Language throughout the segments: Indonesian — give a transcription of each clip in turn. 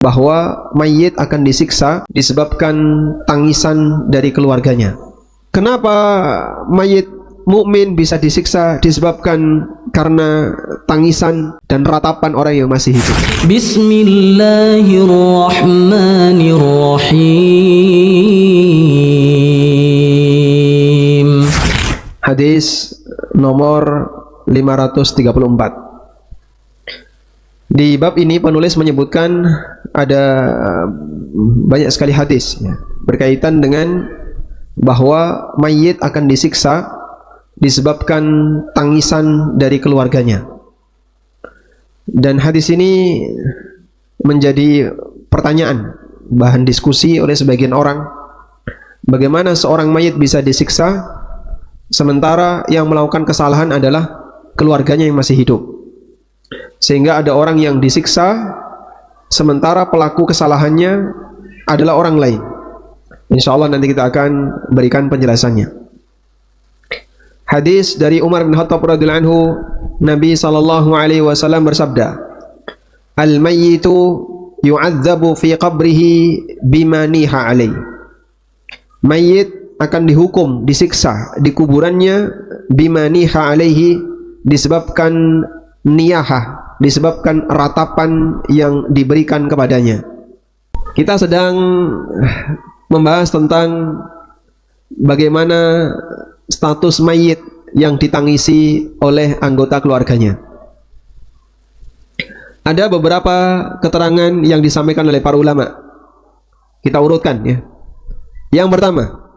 bahwa mayit akan disiksa disebabkan tangisan dari keluarganya. Kenapa mayit mukmin bisa disiksa disebabkan karena tangisan dan ratapan orang yang masih hidup? Bismillahirrahmanirrahim. Hadis nomor 534. Di bab ini penulis menyebutkan ada banyak sekali hadis ya, berkaitan dengan bahwa mayit akan disiksa disebabkan tangisan dari keluarganya. Dan hadis ini menjadi pertanyaan, bahan diskusi oleh sebagian orang. Bagaimana seorang mayit bisa disiksa sementara yang melakukan kesalahan adalah keluarganya yang masih hidup, sehingga ada orang yang disiksa sementara pelaku kesalahannya adalah orang lain. Insya Allah nanti kita akan berikan penjelasannya. Hadis dari Umar bin Khattab radhiyallahu anhu, Nabi SAW bersabda, "Al-mayyitu yu'adzabu fi qabrihi bima niha alaih." Mayit akan dihukum, disiksa di kuburannya bima niha alaihi, disebabkan niyahah, disebabkan ratapan yang diberikan kepadanya. Kita sedang membahas tentang bagaimana status mayit yang ditangisi oleh anggota keluarganya. Ada beberapa keterangan yang disampaikan oleh para ulama. Kita urutkan ya. Yang pertama,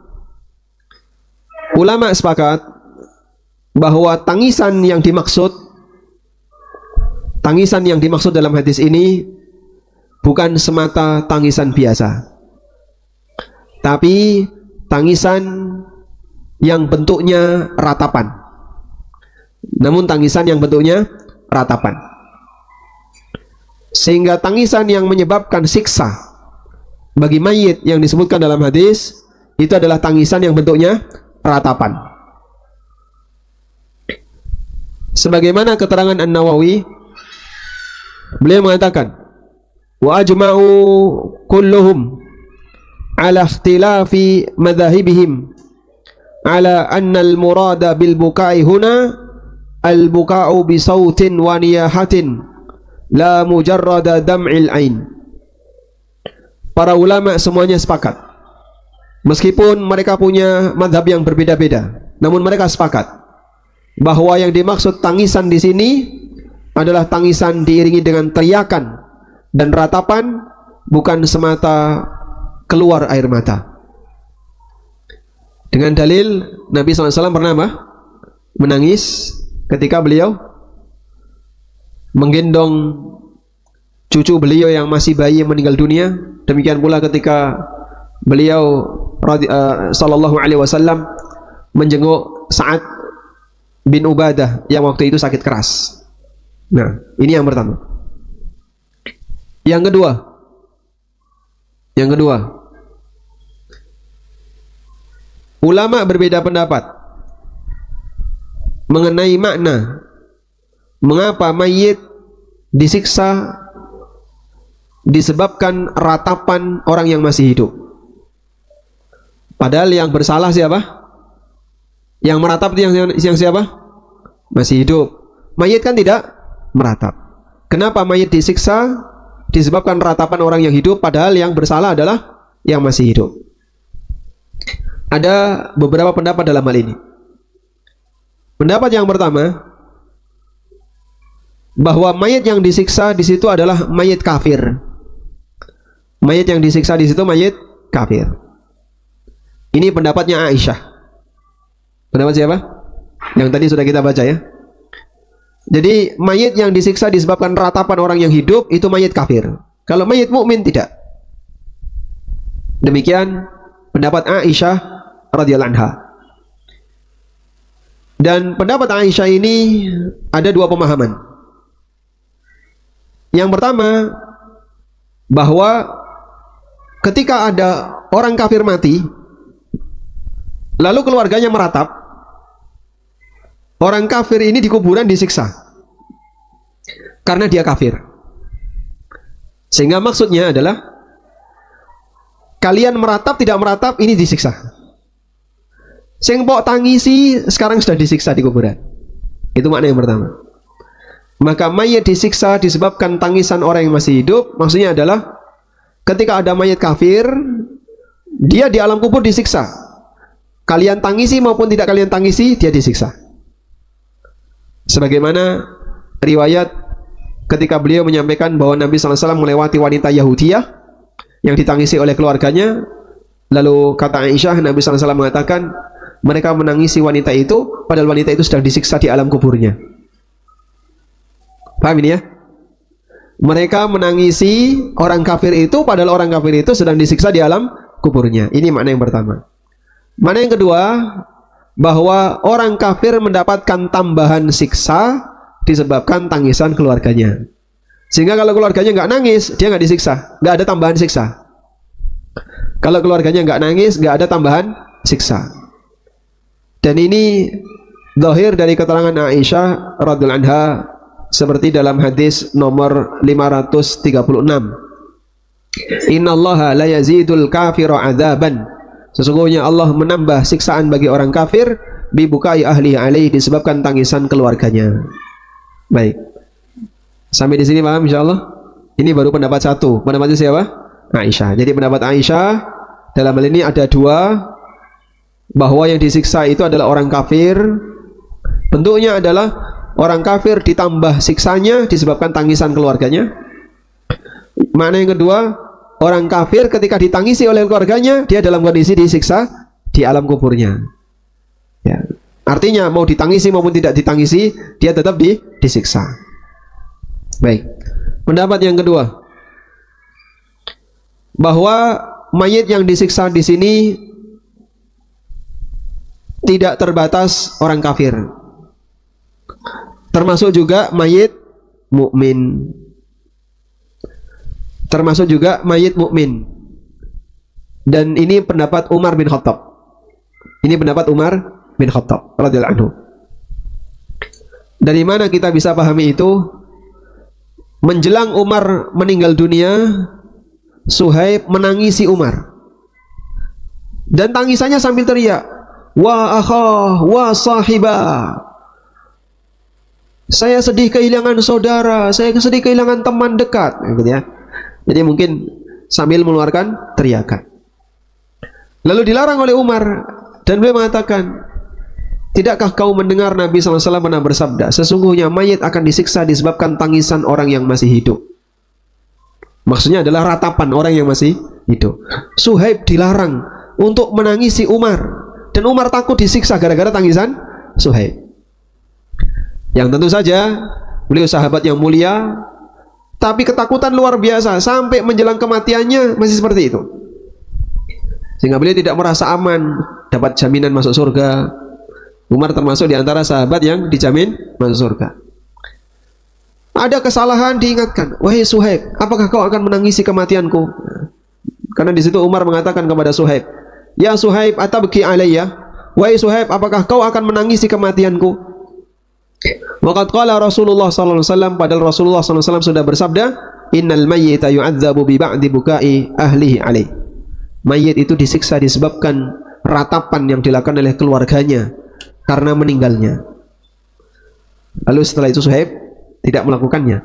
ulama sepakat bahwa tangisan yang dimaksud dalam hadis ini bukan semata tangisan biasa, tapi tangisan yang bentuknya ratapan. Namun tangisan yang bentuknya ratapan, sehingga tangisan yang menyebabkan siksa bagi mayit yang disebutkan dalam hadis itu adalah tangisan yang bentuknya ratapan. Sebagaimana keterangan An-Nawawi, beliau mengatakan, wa ajma'u kulluhum ala ikhtilafi madhahibihim ala anna al-murada bil bukai huna al-buka'u bi sautin wa niyahatin la mujarrada dam'il ain. Para ulama semuanya sepakat, meskipun mereka punya madhab yang berbeda-beda, namun mereka sepakat bahwa yang dimaksud tangisan di sini adalah tangisan diiringi dengan teriakan dan ratapan, bukan semata keluar air mata. Dengan dalil Nabi SAW pernah menangis ketika beliau menggendong cucu beliau yang masih bayi yang meninggal dunia. Demikian pula ketika beliau sallallahu alaihi wasallam menjenguk Sa'ad bin Ubadah yang waktu itu sakit keras. Nah, ini yang pertama. Yang kedua, ulama berbeda pendapat mengenai makna mengapa mayit disiksa disebabkan ratapan orang yang masih hidup. Padahal yang bersalah siapa? Yang meratap itu yang siapa? Masih hidup. Mayit kan tidak meratap. Kenapa mayit disiksa disebabkan ratapan orang yang hidup, padahal yang bersalah adalah yang masih hidup? Ada beberapa pendapat dalam hal ini. Pendapat yang pertama, bahwa mayit yang disiksa di situ adalah mayit kafir. Mayit yang disiksa di situ mayit kafir. Ini pendapatnya Aisyah. Pendapat siapa? Yang tadi sudah kita baca ya. Jadi mayit yang disiksa disebabkan ratapan orang yang hidup itu mayit kafir. Kalau mayit mukmin tidak. Demikian pendapat Aisyah radhiyallahu anha. Dan pendapat Aisyah ini ada dua pemahaman. Yang pertama, bahwa ketika ada orang kafir mati, lalu keluarganya meratap, orang kafir ini di kuburan disiksa karena dia kafir. Sehingga maksudnya adalah kalian meratap tidak meratap ini disiksa. Sing pok tangisi sekarang sudah disiksa di kuburan. Itu makna yang pertama. Maka mayat disiksa disebabkan tangisan orang yang masih hidup. Maksudnya adalah ketika ada mayat kafir, dia di alam kubur disiksa. Kalian tangisi maupun tidak kalian tangisi, dia disiksa. Sebagaimana riwayat ketika beliau menyampaikan bahwa Nabi SAW melewati wanita Yahudiyah yang ditangisi oleh keluarganya. Lalu kata Aisyah, Nabi SAW mengatakan mereka menangisi wanita itu padahal wanita itu sedang disiksa di alam kuburnya. Paham ini ya? Mereka menangisi orang kafir itu padahal orang kafir itu sedang disiksa di alam kuburnya. Ini makna yang pertama. Makna yang kedua, bahwa orang kafir mendapatkan tambahan siksa disebabkan tangisan keluarganya. Sehingga kalau keluarganya nggak nangis, dia nggak disiksa, nggak ada tambahan siksa. Kalau keluarganya nggak nangis, nggak ada tambahan siksa. Dan ini zahir dari keterangan Aisyah radhiyallahu anha seperti dalam hadis nomor 536. Innallaha la yazidul kafira adzaban. Sesungguhnya Allah menambah siksaan bagi orang kafir bibukai ahli alaih disebabkan tangisan keluarganya. Baik. Sampai di sini paham insyaallah? Ini baru pendapat satu. Pendapatnya siapa? Aisyah. Jadi pendapat Aisyah dalam hal ini ada dua, bahwa yang disiksa itu adalah orang kafir. Bentuknya adalah orang kafir ditambah siksanya disebabkan tangisan keluarganya. Makna yang kedua, orang kafir ketika ditangisi oleh keluarganya, dia dalam kondisi disiksa di alam kuburnya. Ya. Artinya mau ditangisi maupun tidak ditangisi, dia tetap disiksa. Baik. Pendapat yang kedua, bahwa mayit yang disiksa di sini tidak terbatas orang kafir, termasuk juga mayit mukmin, termasuk juga mayit mukmin. Dan ini pendapat Umar bin Khattab. Ini pendapat Umar bin Khattab radhiyallahu anhu. Dari mana kita bisa pahami itu? Menjelang Umar meninggal dunia, Suhaib menangisi Umar, dan tangisannya sambil teriak, wa akhah wa sahibah. Saya sedih kehilangan saudara, saya sedih kehilangan teman dekat, gitu ya. Jadi mungkin sambil mengeluarkan teriakan. Lalu dilarang oleh Umar dan beliau mengatakan, tidakkah kau mendengar Nabi SAW pernah bersabda, sesungguhnya mayit akan disiksa disebabkan tangisan orang yang masih hidup. Maksudnya adalah ratapan orang yang masih hidup. Suhaib dilarang untuk menangisi Umar, dan Umar takut disiksa gara-gara tangisan Suhaib. Yang tentu saja beliau sahabat yang mulia, tapi ketakutan luar biasa sampai menjelang kematiannya masih seperti itu. Sehingga beliau tidak merasa aman, dapat jaminan masuk surga. Umar termasuk di antara sahabat yang dijamin masuk surga. Ada kesalahan diingatkan, wahai Suhaib, apakah kau akan menangisi kematianku? Karena di situ Umar mengatakan kepada Suhaib, ya Suhaib, atabki alayya? Wahai Suhaib, apakah kau akan menangisi kematianku? Waqad qala Rasulullah sallallahu alaihi wasallam, padahal Rasulullah sallallahu alaihi wasallam sudah bersabda, innal mayyita yu'adzabu bi ba'di bukai ahlihi alaih. Mayit itu disiksa disebabkan ratapan yang dilakukan oleh keluarganya karena meninggalnya. Lalu setelah itu Suhaib tidak melakukannya.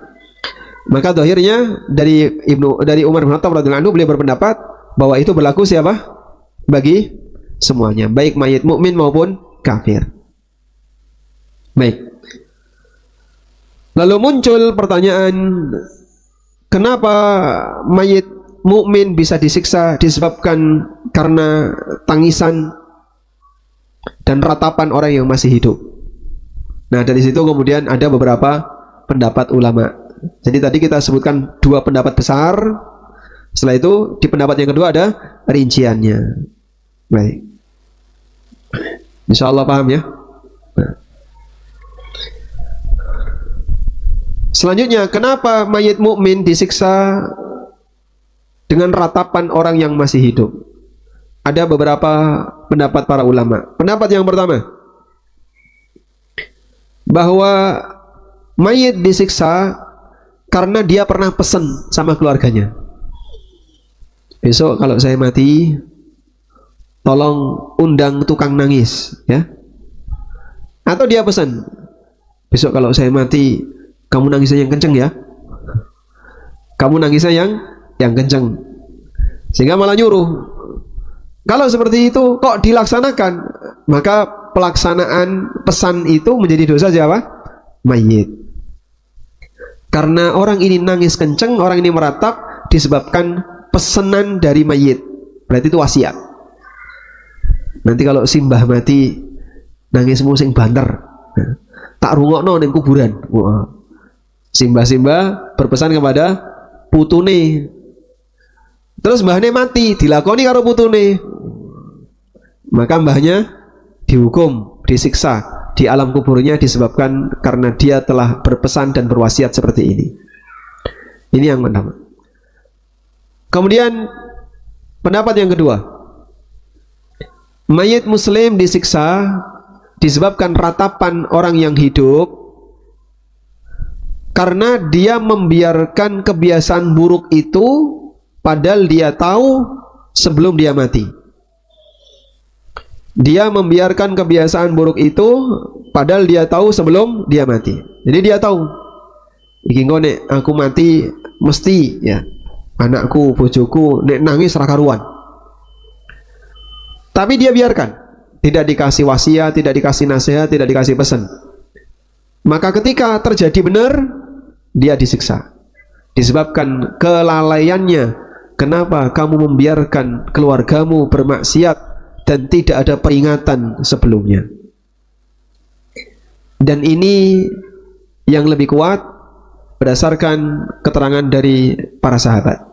Maka akhirnya dari Umar bin Khattab radhiyallahu anhu, beliau berpendapat bahwa itu berlaku siapa? Bagi semuanya, baik mayit mukmin maupun kafir. Baik. Lalu muncul pertanyaan, kenapa mayit mukmin bisa disiksa disebabkan karena tangisan dan ratapan orang yang masih hidup? Nah, dari situ kemudian ada beberapa pendapat ulama. Jadi tadi kita sebutkan dua pendapat besar. Setelah itu di pendapat yang kedua ada rinciannya. Baik. Insya Allah paham ya. Nah. Selanjutnya, kenapa mayit mukmin disiksa dengan ratapan orang yang masih hidup? Ada beberapa pendapat para ulama. Pendapat yang pertama, bahwa mayit disiksa karena dia pernah pesan sama keluarganya, besok kalau saya mati tolong undang tukang nangis ya. Atau dia pesan, besok kalau saya mati kamu nangisnya yang kenceng ya, kamu nangisnya yang kenceng, sehingga malah nyuruh. Kalau seperti itu kok dilaksanakan, maka pelaksanaan pesan itu menjadi dosa siapa? Mayit. Karena orang ini nangis kenceng, orang ini meratap disebabkan pesanan dari mayit, berarti itu wasiat. Nanti kalau simbah mati nangismu sing banter, tak rungokno ning kuburan. Simbah-simbah berpesan kepada putune, terus mbahnya mati dilakoni karo putune, maka mbahnya dihukum, disiksa di alam kuburnya disebabkan karena dia telah berpesan dan berwasiat seperti ini. Ini yang pertama. Kemudian pendapat yang kedua, mayit muslim disiksa disebabkan ratapan orang yang hidup karena dia membiarkan kebiasaan buruk itu padahal dia tahu sebelum dia mati. Dia membiarkan kebiasaan buruk itu padahal dia tahu sebelum dia mati. Jadi dia tahu, iki engko nek aku mati mesti ya anakku, bojoku nek nangis ra karuan. Tapi dia biarkan, tidak dikasih wasiat, tidak dikasih nasihat, tidak dikasih pesan. Maka ketika terjadi benar, dia disiksa. Disebabkan kelalaiannya. Kenapa kamu membiarkan keluargamu bermaksiat dan tidak ada peringatan sebelumnya? Dan ini yang lebih kuat berdasarkan keterangan dari para sahabat.